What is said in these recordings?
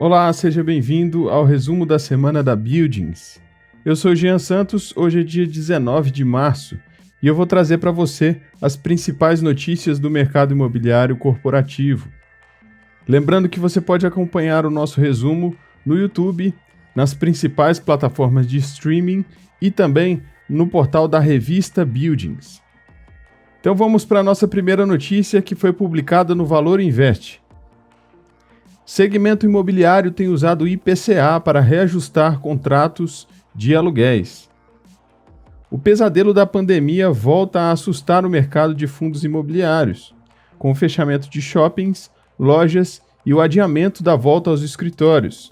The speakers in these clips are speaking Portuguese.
Olá, seja bem-vindo ao resumo da semana da Buildings. Eu sou Jean Santos, hoje é dia 19 de março e eu vou trazer para você as principais notícias do mercado imobiliário corporativo. Lembrando que você pode acompanhar o nosso resumo no YouTube, nas principais plataformas de streaming e também no portal da revista Buildings. Então vamos para a nossa primeira notícia que foi publicada no Valor Invest. Segmento imobiliário tem usado o IPCA para reajustar contratos de aluguéis. O pesadelo da pandemia volta a assustar o mercado de fundos imobiliários, com o fechamento de shoppings, lojas e o adiamento da volta aos escritórios.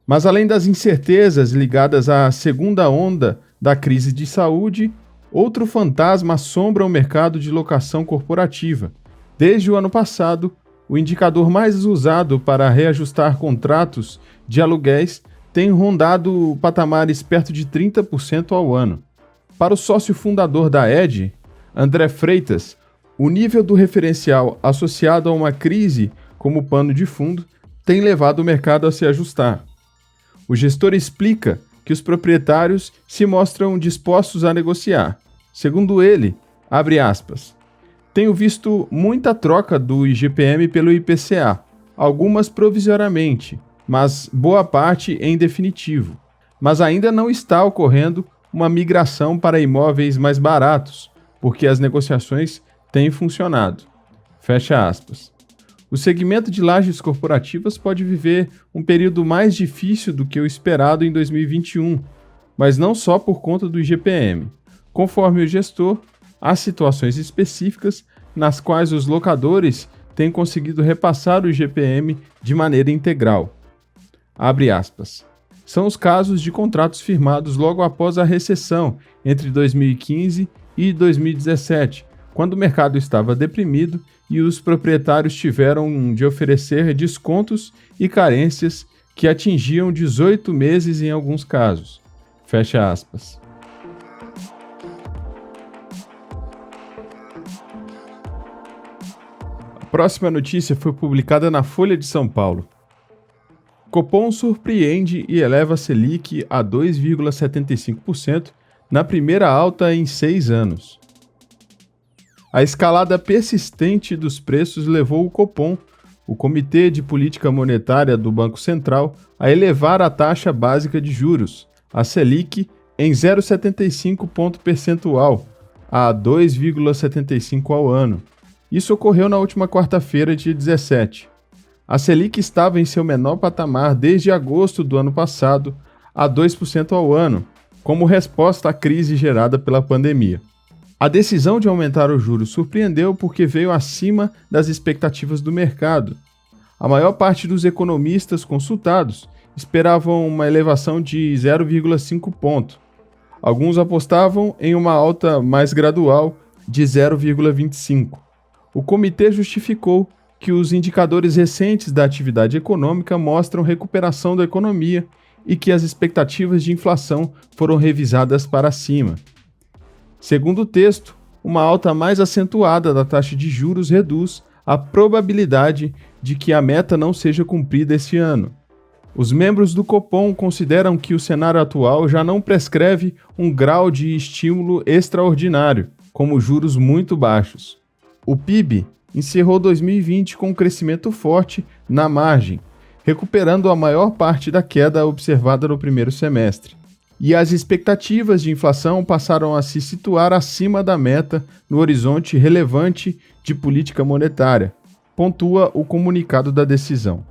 Mas além das incertezas ligadas à segunda onda da crise de saúde, outro fantasma assombra o mercado de locação corporativa. Desde o ano passado, o indicador mais usado para reajustar contratos de aluguéis tem rondado patamares perto de 30% ao ano. Para o sócio fundador da ED, André Freitas, o nível do referencial associado a uma crise como pano de fundo tem levado o mercado a se ajustar. O gestor explica que os proprietários se mostram dispostos a negociar. Segundo ele, abre aspas, tenho visto muita troca do IGPM pelo IPCA, algumas provisoriamente, mas boa parte em definitivo. Mas ainda não está ocorrendo uma migração para imóveis mais baratos, porque as negociações têm funcionado. Fecha aspas. O segmento de lajes corporativas pode viver um período mais difícil do que o esperado em 2021, mas não só por conta do IGPM. Conforme o gestor, há situações específicas nas quais os locadores têm conseguido repassar o IGPM de maneira integral. Abre aspas. São os casos de contratos firmados logo após a recessão, entre 2015 e 2017, quando o mercado estava deprimido e os proprietários tiveram de oferecer descontos e carências que atingiam 18 meses em alguns casos. Fecha aspas. A próxima notícia foi publicada na Folha de São Paulo. Copom surpreende e eleva a Selic a 2,75% na primeira alta em 6 anos. A escalada persistente dos preços levou o Copom, o Comitê de Política Monetária do Banco Central, a elevar a taxa básica de juros, a Selic, em 0,75 ponto percentual, a 2,75% ao ano. Isso ocorreu na última quarta-feira, dia 17. A Selic estava em seu menor patamar desde agosto do ano passado, a 2% ao ano, como resposta à crise gerada pela pandemia. A decisão de aumentar os juros surpreendeu porque veio acima das expectativas do mercado. A maior parte dos economistas consultados esperavam uma elevação de 0,5 ponto. Alguns apostavam em uma alta mais gradual de 0,25. O comitê justificou que os indicadores recentes da atividade econômica mostram recuperação da economia e que as expectativas de inflação foram revisadas para cima. Segundo o texto, uma alta mais acentuada da taxa de juros reduz a probabilidade de que a meta não seja cumprida este ano. Os membros do Copom consideram que o cenário atual já não prescreve um grau de estímulo extraordinário, como juros muito baixos. O PIB encerrou 2020 com um crescimento forte na margem, recuperando a maior parte da queda observada no primeiro semestre. E as expectativas de inflação passaram a se situar acima da meta no horizonte relevante de política monetária, pontua o comunicado da decisão.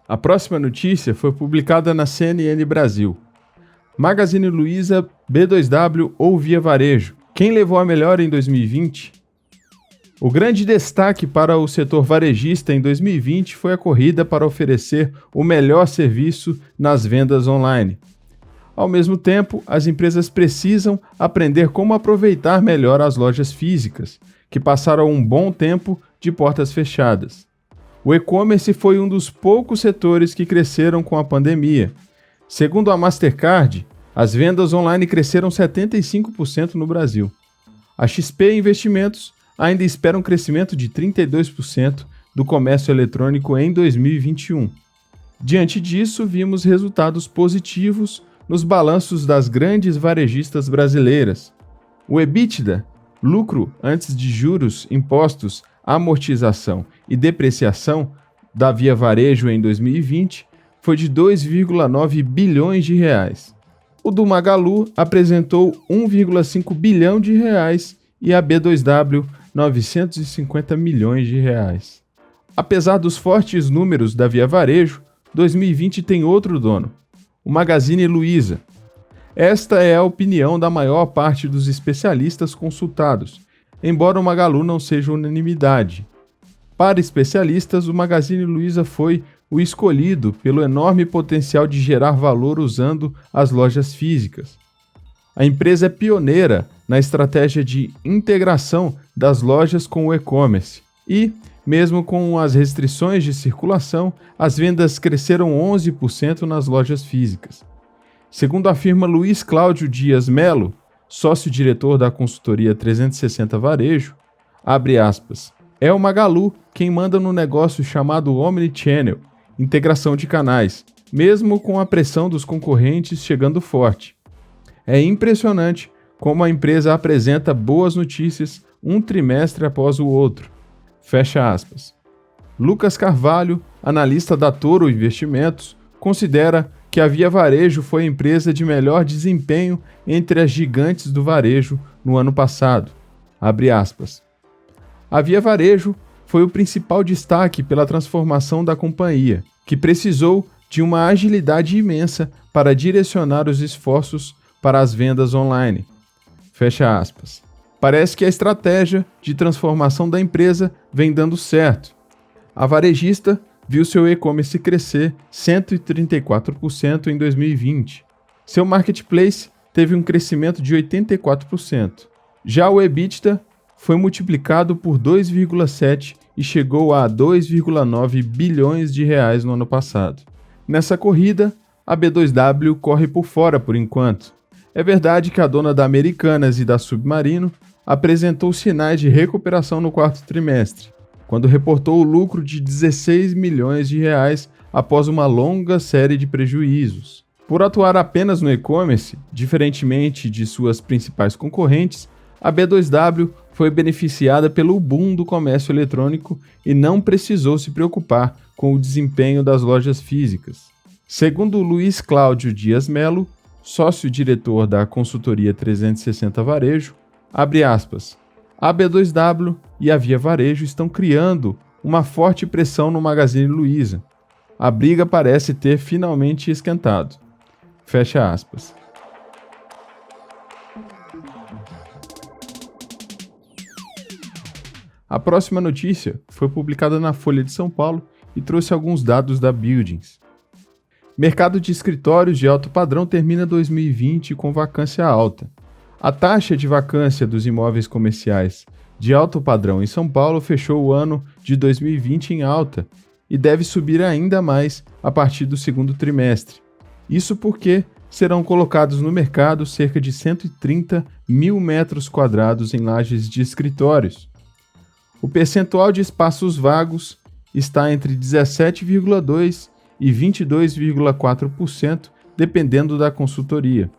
A próxima notícia foi publicada na CNN Brasil. Magazine Luiza, B2W ou Via Varejo? Quem levou a melhor em 2020? O grande destaque para o setor varejista em 2020 foi a corrida para oferecer o melhor serviço nas vendas online. Ao mesmo tempo, as empresas precisam aprender como aproveitar melhor as lojas físicas, que passaram um bom tempo de portas fechadas. O e-commerce foi um dos poucos setores que cresceram com a pandemia. Segundo a Mastercard, as vendas online cresceram 75% no Brasil. A XP Investimentos ainda espera um crescimento de 32% do comércio eletrônico em 2021. Diante disso, vimos resultados positivos nos balanços das grandes varejistas brasileiras. O EBITDA, lucro antes de juros, impostos, amortização e depreciação da Via Varejo em 2020 foi de 2,9 bilhões de reais. O do Magalu apresentou 1,5 bilhão de reais e a B2W 950 milhões de reais. Apesar dos fortes números da Via Varejo, 2020 tem outro dono, o Magazine Luiza. Esta é a opinião da maior parte dos especialistas consultados, embora o Magalu não seja unanimidade. Para especialistas, o Magazine Luiza foi o escolhido pelo enorme potencial de gerar valor usando as lojas físicas. A empresa é pioneira na estratégia de integração das lojas com o e-commerce e, mesmo com as restrições de circulação, as vendas cresceram 11% nas lojas físicas. Segundo afirma Luiz Cláudio Dias Melo, sócio-diretor da consultoria 360 Varejo, abre aspas, é o Magalu quem manda no negócio chamado Omnichannel, integração de canais, mesmo com a pressão dos concorrentes chegando forte. É impressionante como a empresa apresenta boas notícias um trimestre após o outro. Fecha aspas. Lucas Carvalho, analista da Toro Investimentos, considera que a Via Varejo foi a empresa de melhor desempenho entre as gigantes do varejo no ano passado. Abre aspas. A Via Varejo foi o principal destaque pela transformação da companhia, que precisou de uma agilidade imensa para direcionar os esforços para as vendas online. Fecha aspas. Parece que a estratégia de transformação da empresa vem dando certo. A varejista viu seu e-commerce crescer 134% em 2020. Seu marketplace teve um crescimento de 84%. Já o EBITDA foi multiplicado por 2,7 e chegou a 2,9 bilhões de reais no ano passado. Nessa corrida, a B2W corre por fora por enquanto. É verdade que a dona da Americanas e da Submarino apresentou sinais de recuperação no quarto trimestre, quando reportou o lucro de 16 milhões de reais após uma longa série de prejuízos. Por atuar apenas no e-commerce, diferentemente de suas principais concorrentes, a B2W foi beneficiada pelo boom do comércio eletrônico e não precisou se preocupar com o desempenho das lojas físicas. Segundo Luiz Cláudio Dias Melo, sócio-diretor da consultoria 360 Varejo, abre aspas, a B2W e a Via Varejo estão criando uma forte pressão no Magazine Luiza. A briga parece ter finalmente esquentado. Fecha aspas. A próxima notícia foi publicada na Folha de São Paulo e trouxe alguns dados da Buildings. Mercado de escritórios de alto padrão termina 2020 com vacância alta. A taxa de vacância dos imóveis comerciais de alto padrão em São Paulo fechou o ano de 2020 em alta e deve subir ainda mais a partir do segundo trimestre. Isso porque serão colocados no mercado cerca de 130 mil metros quadrados em lajes de escritórios. O percentual de espaços vagos está entre 17,2% e 22,4%, dependendo da consultoria.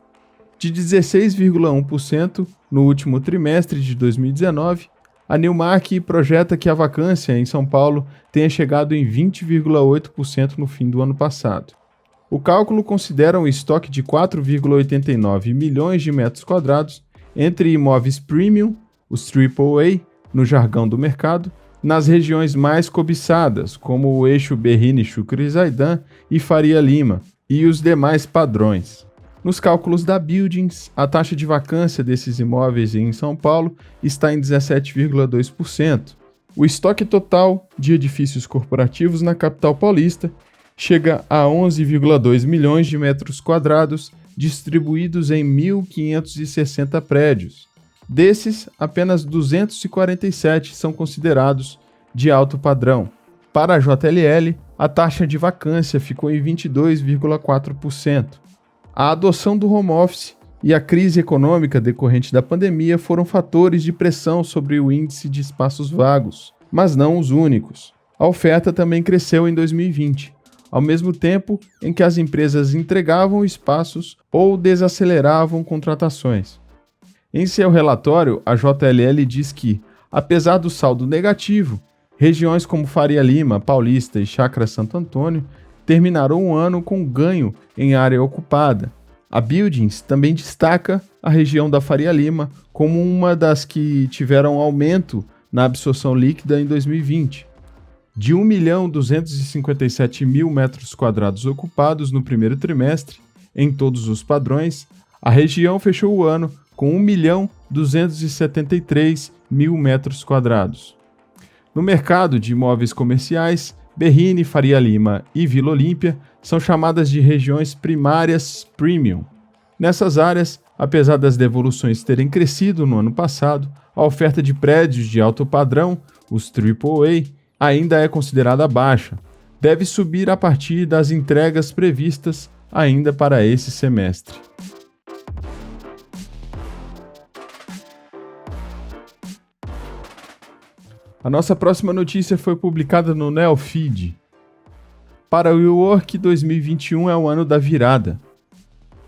De 16,1% no último trimestre de 2019, a Newmark projeta que a vacância em São Paulo tenha chegado em 20,8% no fim do ano passado. O cálculo considera um estoque de 4,89 milhões de metros quadrados entre imóveis premium, os AAA, no jargão do mercado, nas regiões mais cobiçadas, como o eixo Berrini-Chucri-Zaidan e Faria Lima, e os demais padrões. Nos cálculos da Buildings, a taxa de vacância desses imóveis em São Paulo está em 17,2%. O estoque total de edifícios corporativos na capital paulista chega a 11,2 milhões de metros quadrados, distribuídos em 1.560 prédios. Desses, apenas 247 são considerados de alto padrão. Para a JLL, a taxa de vacância ficou em 22,4%. A adoção do home office e a crise econômica decorrente da pandemia foram fatores de pressão sobre o índice de espaços vagos, mas não os únicos. A oferta também cresceu em 2020, ao mesmo tempo em que as empresas entregavam espaços ou desaceleravam contratações. Em seu relatório, a JLL diz que, apesar do saldo negativo, regiões como Faria Lima, Paulista e Chácara Santo Antônio terminaram o ano com ganho em área ocupada. A Buildings também destaca a região da Faria Lima como uma das que tiveram aumento na absorção líquida em 2020. De 1.257.000 metros quadrados ocupados no primeiro trimestre, em todos os padrões, a região fechou o ano com 1.273.000 metros quadrados. No mercado de imóveis comerciais, Berrini, Faria Lima e Vila Olímpia são chamadas de regiões primárias premium. Nessas áreas, apesar das devoluções terem crescido no ano passado, a oferta de prédios de alto padrão, os AAA, ainda é considerada baixa. Deve subir a partir das entregas previstas ainda para esse semestre. A nossa próxima notícia foi publicada no Neofeed. Para o WeWork, 2021 é o ano da virada.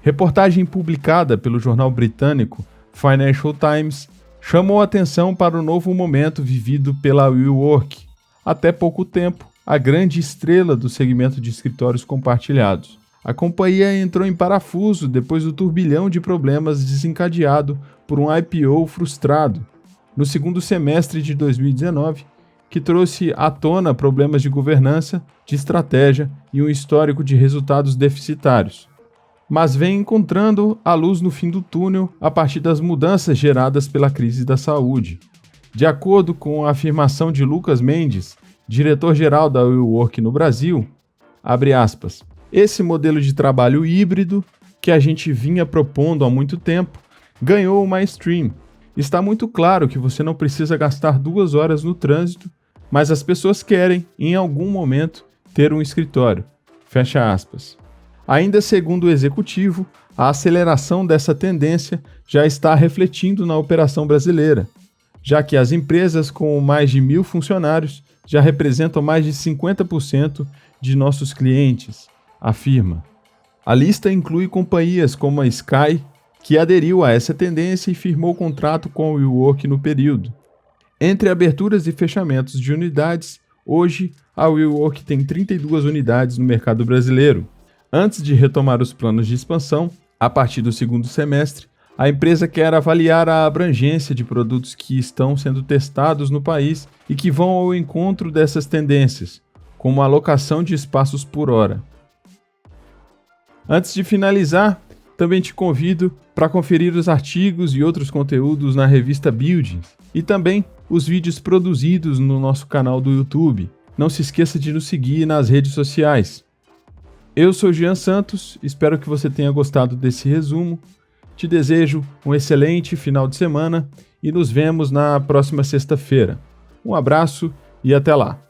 Reportagem publicada pelo jornal britânico Financial Times chamou atenção para o novo momento vivido pela WeWork, até pouco tempo, a grande estrela do segmento de escritórios compartilhados. A companhia entrou em parafuso depois do turbilhão de problemas desencadeado por um IPO frustrado no segundo semestre de 2019, que trouxe à tona problemas de governança, de estratégia e um histórico de resultados deficitários. Mas vem encontrando a luz no fim do túnel a partir das mudanças geradas pela crise da saúde. De acordo com a afirmação de Lucas Mendes, diretor-geral da WeWork no Brasil, abre aspas, esse modelo de trabalho híbrido que a gente vinha propondo há muito tempo ganhou uma stream. Está muito claro que você não precisa gastar 2 horas no trânsito, mas as pessoas querem, em algum momento, ter um escritório. Fecha aspas. Ainda segundo o executivo, a aceleração dessa tendência já está refletindo na operação brasileira, já que as empresas com mais de 1.000 funcionários já representam mais de 50% de nossos clientes, afirma. A lista inclui companhias como a Sky, que aderiu a essa tendência e firmou contrato com o WeWork no período. Entre aberturas e fechamentos de unidades, hoje a WeWork tem 32 unidades no mercado brasileiro. Antes de retomar os planos de expansão, a partir do segundo semestre, a empresa quer avaliar a abrangência de produtos que estão sendo testados no país e que vão ao encontro dessas tendências, como a alocação de espaços por hora. Antes de finalizar, também te convido para conferir os artigos e outros conteúdos na revista Buildings e também os vídeos produzidos no nosso canal do YouTube. Não se esqueça de nos seguir nas redes sociais. Eu sou Jean Santos, espero que você tenha gostado desse resumo. Te desejo um excelente final de semana e nos vemos na próxima sexta-feira. Um abraço e até lá!